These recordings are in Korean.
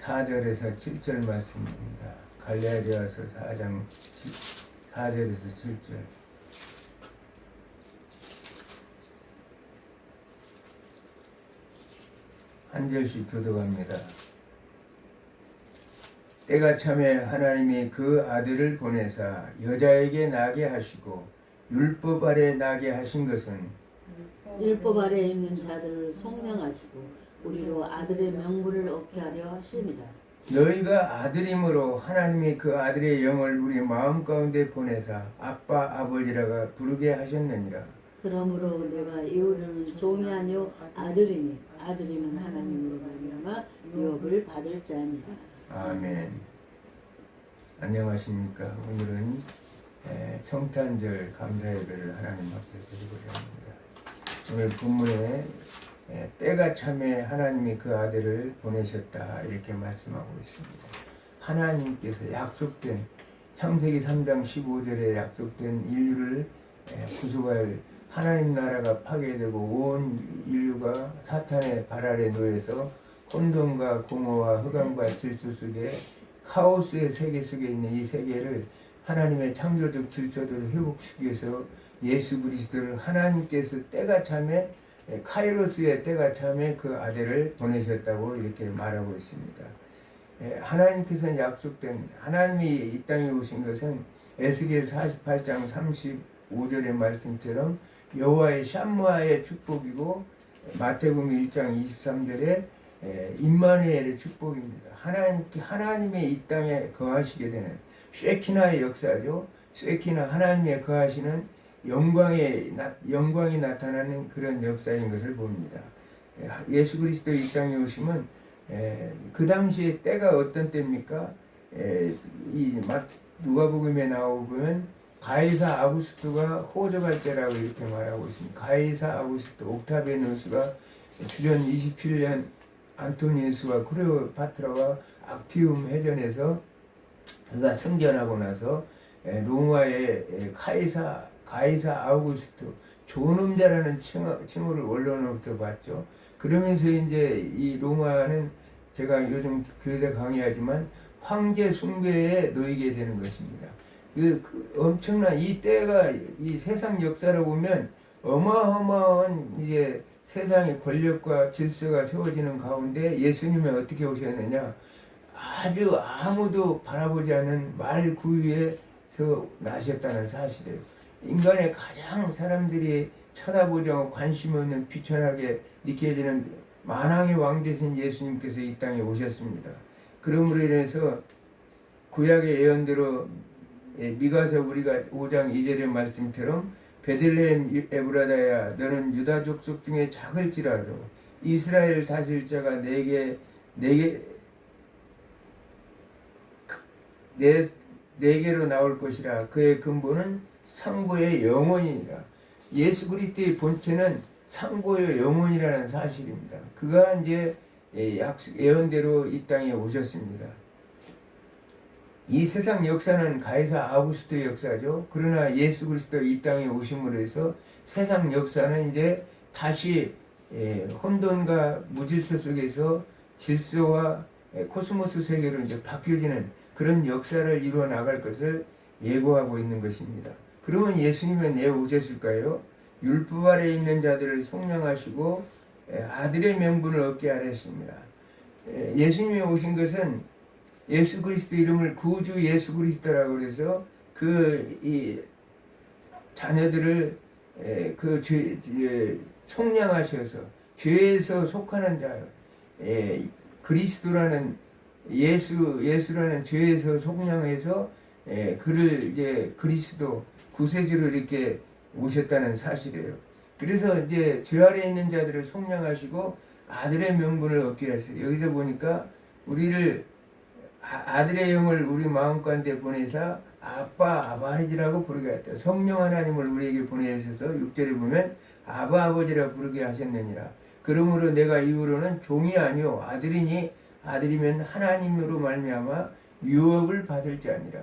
4절에서 7절 말씀입니다. 갈라디아서 4장 4절에서 7절. 한 절씩 교독합니다. 때가 참에 하나님이 그 아들을 보내사 여자에게 나게 하시고 율법 아래 나게 하신 것은 율법 아래 있는 자들을 속량하시고 우리로 아들의 명분을 얻게 하려 하심이라. 너희가 아들임으로 하나님이 그 아들의 영을 우리 마음 가운데 보내사 아빠 아버지라가 부르게 하셨느니라. 그러므로 내가 이후로는 종이 아니요 아들이니 아들이면 하나님으로 말미암아 유업을 받을 자니라. 아멘. 안녕하십니까. 오늘은 성탄절 감사 예배를 하나님 앞에 드리고자 합니다. 오늘 본문에 때가 참에 하나님이 그 아들을 보내셨다 이렇게 말씀하고 있습니다. 하나님께서 약속된 창세기 3장 15절에 약속된 인류를 구속할 하나님 나라가 파괴되고 온 인류가 사탄의 발 아래 놓여서 혼돈과 공허와 흑암과 질서 속에 카오스의 세계 속에 있는 이 세계를 하나님의 창조적 질서를 회복시키기 위해서 예수 그리스도를 하나님께서 때가 참에 카이로스의 때가 참에 그 아들을 보내셨다고 이렇게 말하고 있습니다. 하나님께서 약속된 하나님이 이 땅에 오신 것은 에스겔 48장 35절의 말씀처럼 여호와의 샴무아의 축복이고 마태복음 1장 23절에 임마누엘의 축복입니다. 하나님의 이 땅에 거하시게 되는 쉐키나의 역사죠. 쉐키나 하나님의 거하시는 영광이 나타나는 그런 역사인 것을 봅니다. 예수 그리스도 이 땅에 오시면 그 당시에 때가 어떤 때입니까? 이 누가복음에 나오면 가이사 아구스토가 호적할 때라고 이렇게 말하고 있습니다. 가이사 아구스토 옥타비아누스가 주전 27년 안토니우스와 클레오파트라와 악티움 해전에서 그가 승전하고 나서 로마의 가이사 아우구스토 존엄자라는 칭호를 원로로부터 받죠. 그러면서 이제 이 로마는 제가 요즘 교회에서 강의하지만 황제 숭배에 놓이게 되는 것입니다. 엄청난 이 때가 이 세상 역사를 보면 어마어마한 이제 세상의 권력과 질서가 세워지는 가운데 예수님이 어떻게 오셨느냐? 아주 아무도 바라보지 않은 말 구유에서 나셨다는 사실이에요. 인간의 가장 사람들이 쳐다보지 않고 관심 없는 비천하게 느껴지는 만왕의 왕 되신 예수님께서 이 땅에 오셨습니다. 그러므로 인해서 구약의 예언대로 미가서 우리가 5장 2절의 말씀처럼 베들레헴 에브라다야 너는 유다 족속 중에 작을지라도 이스라엘 다스릴 자가 내게로 나올 것이라. 그의 근본은 상고의 영원이니라. 예수 그리스도의 본체는 상고의 영원이라는 사실입니다. 그가 이제 예언대로 이 땅에 오셨습니다. 이 세상 역사는 가이사 아우구스토의 역사죠. 그러나 예수 그리스도 이 땅에 오심으로 해서 세상 역사는 이제 다시 혼돈과 무질서 속에서 질서와 코스모스 세계로 이제 바뀌어지는 그런 역사를 이루어 나갈 것을 예고하고 있는 것입니다. 그러면 예수님은 왜 오셨을까요? 율법 아래 있는 자들을 속량하시고 아들의 명분을 얻게 하셨습니다. 예수님이 오신 것은 예수 그리스도 이름을 구주 예수 그리스도라고 해서 이 자녀들을 속량하셔서 죄에서 속하는 자 그리스도라는 예수라는 죄에서 속량해서 그를 이제 그리스도 구세주로 이렇게 오셨다는 사실이에요. 그래서 이제 죄 아래 있는 자들을 속량하시고 아들의 명분을 얻게 하세요. 여기서 보니까 우리를 아들의 영을 우리 마음 가운데 보내사 아빠 아버지라고 부르게 했다. 성령 하나님을 우리에게 보내셔서 6절에 보면 아바 아버지라 부르게 하셨느니라. 그러므로 내가 이후로는 종이 아니요 아들이니 아들이면 하나님으로 말미암아 유업을 받을 자니라.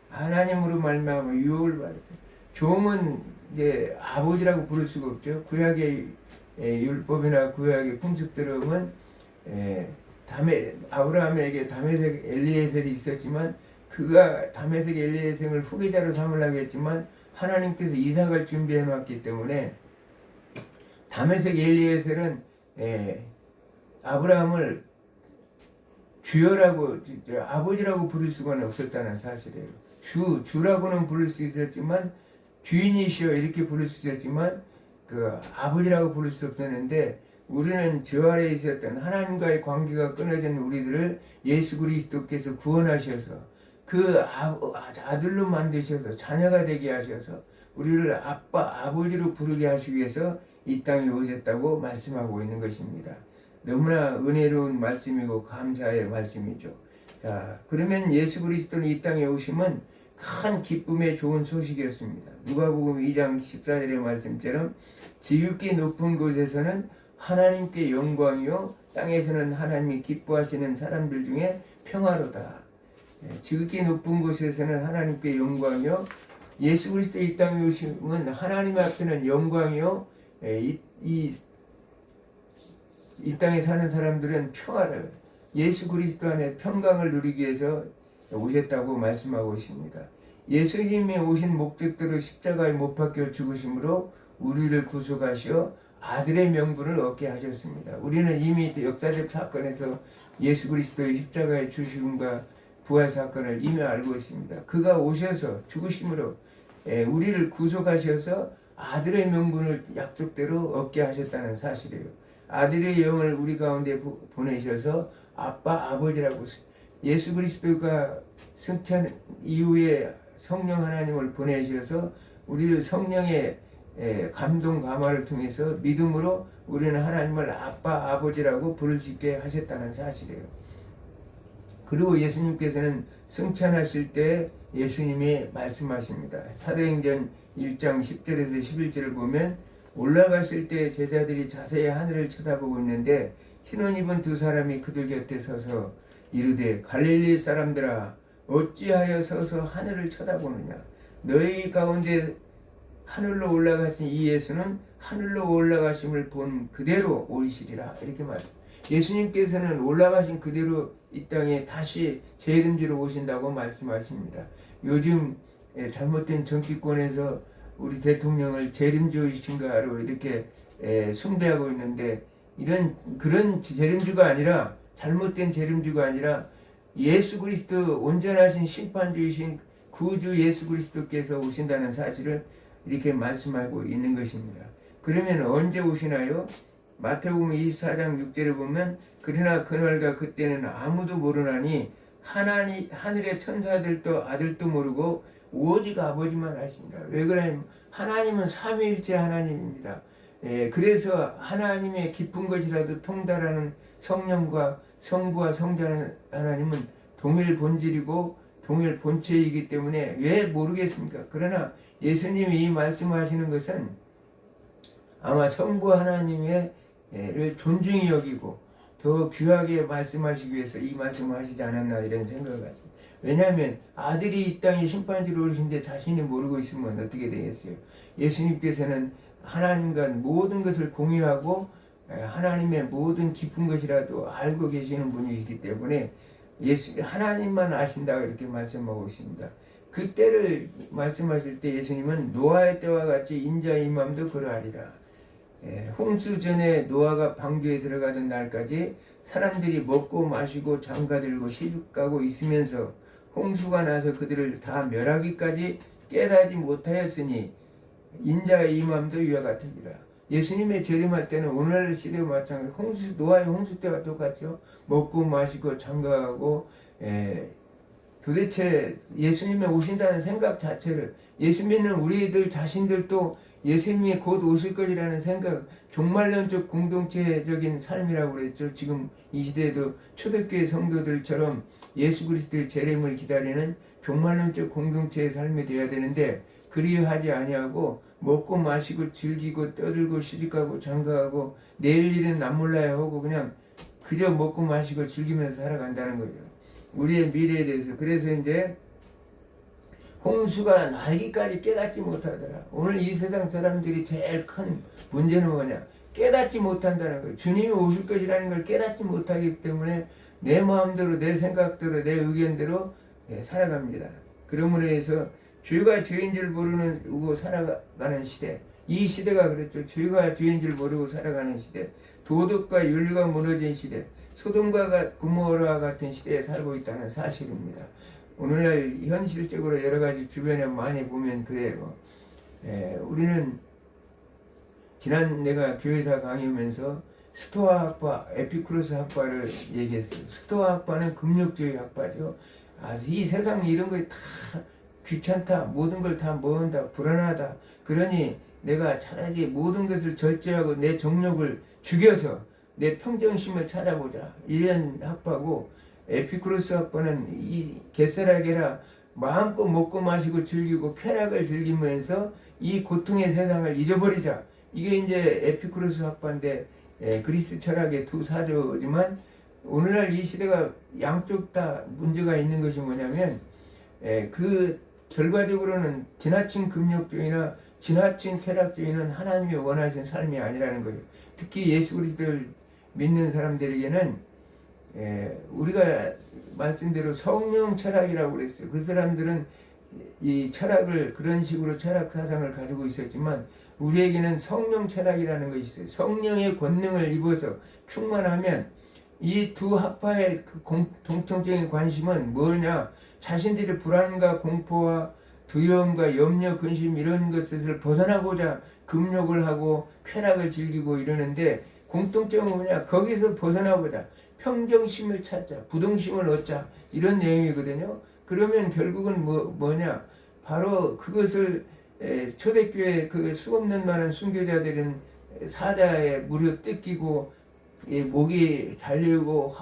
하나님으로 말미암아 유업을 받을 자. 종은 이제 아버지라고 부를 수가 없죠. 구약의 율법이나 구약의 풍습대로 보면 아브라함에게 다메섹 엘리에셀이 있었지만 그가 다메섹 엘리에셀을 후계자로 삼으려고 했지만 하나님께서 이삭을 준비해 놨기 때문에 다메섹 엘리에셀은 아브라함을 주여라고 아버지라고 부를 수가 없었다는 사실이에요. 주라고는 부를 수 있었지만 주인이시여 이렇게 부를 수 있었지만 그 아버지라고 부를 수 없었는데 우리는 주 아래에 있었던 하나님과의 관계가 끊어진 우리들을 예수 그리스도께서 구원하셔서 그 아들로 만드셔서 자녀가 되게 하셔서 우리를 아버지로 부르게 하시기 위해서 이 땅에 오셨다고 말씀하고 있는 것입니다. 너무나 은혜로운 말씀이고 감사의 말씀이죠. 자, 그러면 예수 그리스도는 이 땅에 오심은 큰 기쁨의 좋은 소식이었습니다. 누가복음 2장 14절의 말씀처럼 지극히 높은 곳에서는 하나님께 영광이요 땅에서는 하나님이 기뻐하시는 사람들 중에 평화로다. 지극히 높은 곳에서는 하나님께 영광이요 예수 그리스도 이 땅에 오심은 하나님 앞에는 영광이요 이 땅에 사는 사람들은 평화를 예수 그리스도 안에 평강을 누리기 위해서 오셨다고 말씀하고 있습니다. 예수님이 오신 목적대로 십자가에 못 박혀 죽으심으로 우리를 구속하시어 아들의 명분을 얻게 하셨습니다. 우리는 이미 역사적 사건에서 예수 그리스도의 십자가의 죽으심과 부활 사건을 이미 알고 있습니다. 그가 오셔서 죽으심으로 우리를 구속하셔서 아들의 명분을 약속대로 얻게 하셨다는 사실이에요. 아들의 영을 우리 가운데 보내셔서 아빠, 아버지라고 예수 그리스도가 승천 이후에 성령 하나님을 보내셔서 우리를 성령의 감동 감화를 통해서 믿음으로 우리는 하나님을 아빠, 아버지라고 부를 수 있게 하셨다는 사실이에요. 그리고 예수님께서는 승천하실 때 예수님이 말씀하십니다. 사도행전 1장 10절에서 11절을 보면 올라가실 때 제자들이 자세히 하늘을 쳐다보고 있는데 흰옷 입은 두 사람이 그들 곁에 서서 이르되 갈릴리 사람들아 어찌하여 서서 하늘을 쳐다보느냐 너희 가운데 하늘로 올라가신 이 예수는 하늘로 올라가심을 본 그대로 오시리라 이렇게 말합니다. 예수님께서는 올라가신 그대로 이 땅에 다시 재림주로 오신다고 말씀하십니다. 요즘 잘못된 정치권에서 우리 대통령을 재림주이신가로 이렇게 숭배하고 있는데 그런 재림주가 아니라 잘못된 재림주가 아니라 예수 그리스도 온전하신 심판주이신 구주 예수 그리스도께서 오신다는 사실을 이렇게 말씀하고 있는 것입니다. 그러면 언제 오시나요? 마태복음 24장 6절에 보면 그러나 그날과 그때는 아무도 모르나니 하늘의 천사들도 아들도 모르고 오직 아버지만 아십니다. 왜 그러냐면 하나님은 삼위일체 하나님입니다. 그래서 하나님의 깊은 것이라도 통달하는 성령과 성부와 성자 하나님은 동일 본질이고 동일 본체이기 때문에 왜 모르겠습니까? 그러나 예수님이 이 말씀하시는 것은 아마 성부 하나님의 를 존중히 여기고 더 귀하게 말씀하시기 위해서 이 말씀을 하시지 않았나 이런 생각을 갖습니다. 왜냐하면 아들이 이 땅에 심판주로 오시는데 자신이 모르고 있으면 어떻게 되겠어요? 예수님께서는 하나님과 모든 것을 공유하고 하나님의 모든 깊은 것이라도 알고 계시는 분이시기 때문에 하나님만 아신다고 이렇게 말씀하고 있습니다. 그때를 말씀하실 때 예수님은 노아의 때와 같이 인자의 임함도 그러하리라. 홍수 전에 노아가 방주에 들어가던 날까지 사람들이 먹고 마시고 장가들고 시집가고 있으면서 홍수가 나서 그들을 다 멸하기까지 깨닫지 못하였으니 인자의 임함도 이와 같으리라. 예수님의 재림할 때는 오늘 시대와 마찬가지 노아의 홍수 때와 똑같죠. 먹고 마시고 장가가고 도대체 예수님이 오신다는 생각 자체를 예수 믿는 우리들 자신들도 예수님이 곧 오실 것이라는 생각, 종말론적 공동체적인 삶이라고 그랬죠. 지금 이 시대에도 초대교회 성도들처럼 예수 그리스도의 재림을 기다리는 종말론적 공동체의 삶이 되어야 되는데 그리하지 아니하고 먹고 마시고 즐기고 떠들고 시집가고 장가가고 내일 일은 남 몰라야 하고 그냥 그저 먹고 마시고 즐기면서 살아간다는 거죠. 우리의 미래에 대해서. 그래서 이제 홍수가 나기까지 깨닫지 못하더라. 오늘 이 세상 사람들이 제일 큰 문제는 뭐냐? 깨닫지 못한다는 거예요. 주님이 오실 것이라는 걸 깨닫지 못하기 때문에 내 마음대로, 내 생각대로, 내 의견대로 살아갑니다. 그러므로 해서 죄가 죄인 줄 모르고 살아가는 시대, 이 시대가 그랬죠. 죄가 죄인 줄 모르고 살아가는 시대, 도덕과 윤리가 무너진 시대, 소돔과 고모라 같은 시대에 살고 있다는 사실입니다. 오늘날 현실적으로 여러 가지 주변에 많이 보면 그래요. 우리는 지난 내가 교회사 강의하면서 스토아 학파, 에피쿠로스 학파를 얘기했어요. 스토아 학파는 금욕주의 학파죠. 이 세상 이런 거에 다 귀찮다, 모든 걸 다 모은다, 불안하다. 그러니 내가 차라리 모든 것을 절제하고 내 정욕을 죽여서 내 평정심을 찾아보자. 이런 학파고, 에피쿠로스 학파는 이 겟세라게라 마음껏 먹고 마시고 즐기고 쾌락을 즐기면서 이 고통의 세상을 잊어버리자. 이게 이제 에피쿠로스 학파인데 그리스 철학의 두 사조지만, 오늘날 이 시대가 양쪽 다 문제가 있는 것이 뭐냐면 그 결과적으로는 지나친 금욕주의나 지나친 쾌락주의는 하나님이 원하신 삶이 아니라는 거예요. 특히 예수 그리스도를 믿는 사람들에게는 우리가 말씀대로 성령 철학이라고 그랬어요. 그 사람들은 이 철학을 그런 식으로 철학 사상을 가지고 있었지만, 우리에게는 성령 철학이라는 것이 있어요. 성령의 권능을 입어서 충만하면 이 두 학파의 그 공통적인 관심은 뭐냐? 자신들의 불안과 공포와 두려움과 염려, 근심 이런 것을 벗어나고자 금욕을 하고 쾌락을 즐기고 이러는데, 공통점은 뭐냐? 거기서 벗어나보자. 평정심을 찾자. 부동심을 얻자. 이런 내용이거든요. 그러면 결국은 뭐냐? 바로 그것을 초대교회 그 수없는 많은 순교자들은 사자의 무료 뜯기고 목이 잘리고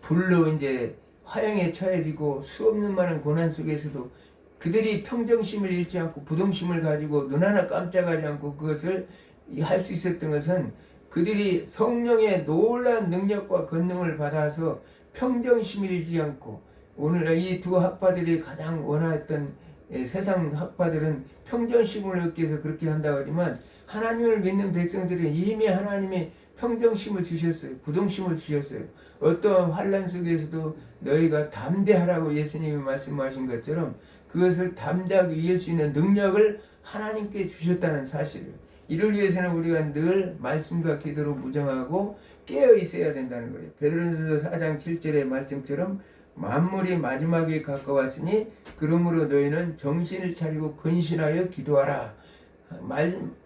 불로 이제 화형에 처해지고 수없는 많은 고난 속에서도 그들이 평정심을 잃지 않고 부동심을 가지고 눈 하나 깜짝하지 않고 그것을 할 수 있었던 것은 그들이 성령의 놀라운 능력과 권능을 받아서 평정심을 잃지 않고, 오늘날 이 두 학파들이 가장 원했던 세상 학파들은 평정심을 얻기 위해서 그렇게 한다고 하지만, 하나님을 믿는 백성들은 이미 하나님이 평정심을 주셨어요. 부동심을 주셨어요. 어떠한 환난 속에서도 너희가 담대하라고 예수님이 말씀하신 것처럼 그것을 담대하게 이길 수 있는 능력을 하나님께 주셨다는 사실이에요. 이를 위해서는 우리가 늘 말씀과 기도로 무장하고 깨어 있어야 된다는 거예요. 베드로전서 4장 7절의 말씀처럼 만물이 마지막에 가까웠으니 그러므로 너희는 정신을 차리고 근신하여 기도하라.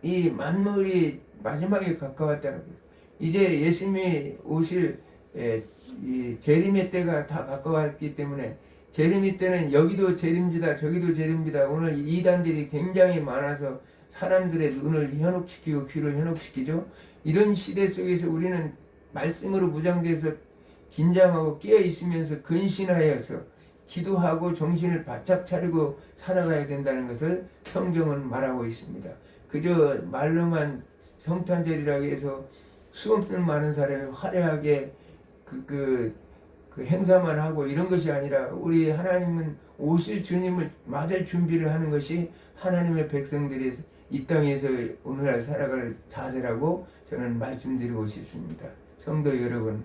이 만물이 마지막에 가까웠다는 거예요. 이제 예수님이 오실 이 재림의 때가 다 가까웠기 때문에, 재림의 때는 여기도 재림지다 저기도 재림지다. 오늘 이단들이 굉장히 많아서 사람들의 눈을 현혹시키고 귀를 현혹시키죠. 이런 시대 속에서 우리는 말씀으로 무장돼서 긴장하고 깨어 있으면서 근신하여서 기도하고 정신을 바짝 차리고 살아가야 된다는 것을 성경은 말하고 있습니다. 그저 말로만 성탄절이라고 해서 수없는 많은 사람이 화려하게 그 행사만 하고 이런 것이 아니라, 우리 하나님은 오실 주님을 맞을 준비를 하는 것이 하나님의 백성들이 이 땅에서 오늘날 살아갈 자세라고 저는 말씀드리고 싶습니다. 성도 여러분,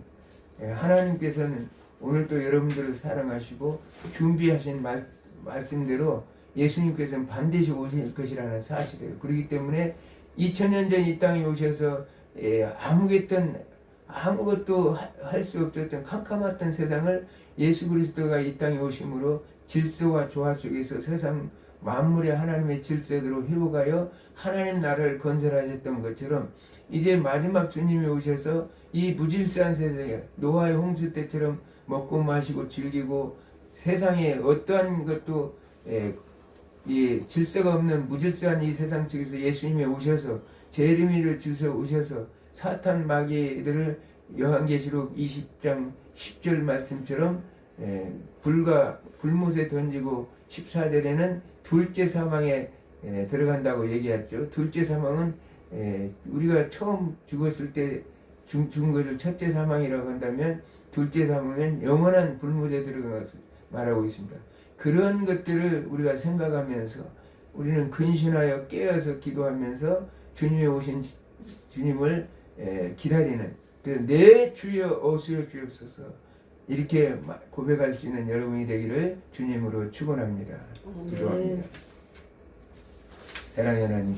하나님께서는 오늘도 여러분들을 사랑하시고 준비하신 말씀대로 예수님께서는 반드시 오실 것이라는 사실이에요. 그렇기 때문에 2000년 전 이 땅에 오셔서 아무것도 할 수 없었던 캄캄했던 세상을 예수 그리스도가 이 땅에 오심으로 질서와 조화 속에서 세상 만물의 하나님의 질서대로 회복하여 하나님 나라를 건설하셨던 것처럼, 이제 마지막 주님이 오셔서 이 무질서한 세상에 노아의 홍수 때처럼 먹고 마시고 즐기고 세상에 어떠한 것도 이 질서가 없는 무질서한 이 세상 속에서 예수님이 오셔서 재림이를 주셔 오셔서 사탄 마귀들을 요한계시록 20장 10절 말씀처럼 불못에 던지고 14절에는 둘째 사망에 들어간다고 얘기했죠. 둘째 사망은 우리가 처음 죽었을 때 죽은 것을 첫째 사망이라고 한다면, 둘째 사망은 영원한 불못에 들어간 것을 말하고 있습니다. 그런 것들을 우리가 생각하면서 우리는 근신하여 깨어서 기도하면서 주님이 오신 주님을 기다리는 내 주여 어수여 주옵소서 이렇게 고백할 수 있는 여러분이 되기를 주님으로 축원합니다. 기도합니다. 사랑의 하나님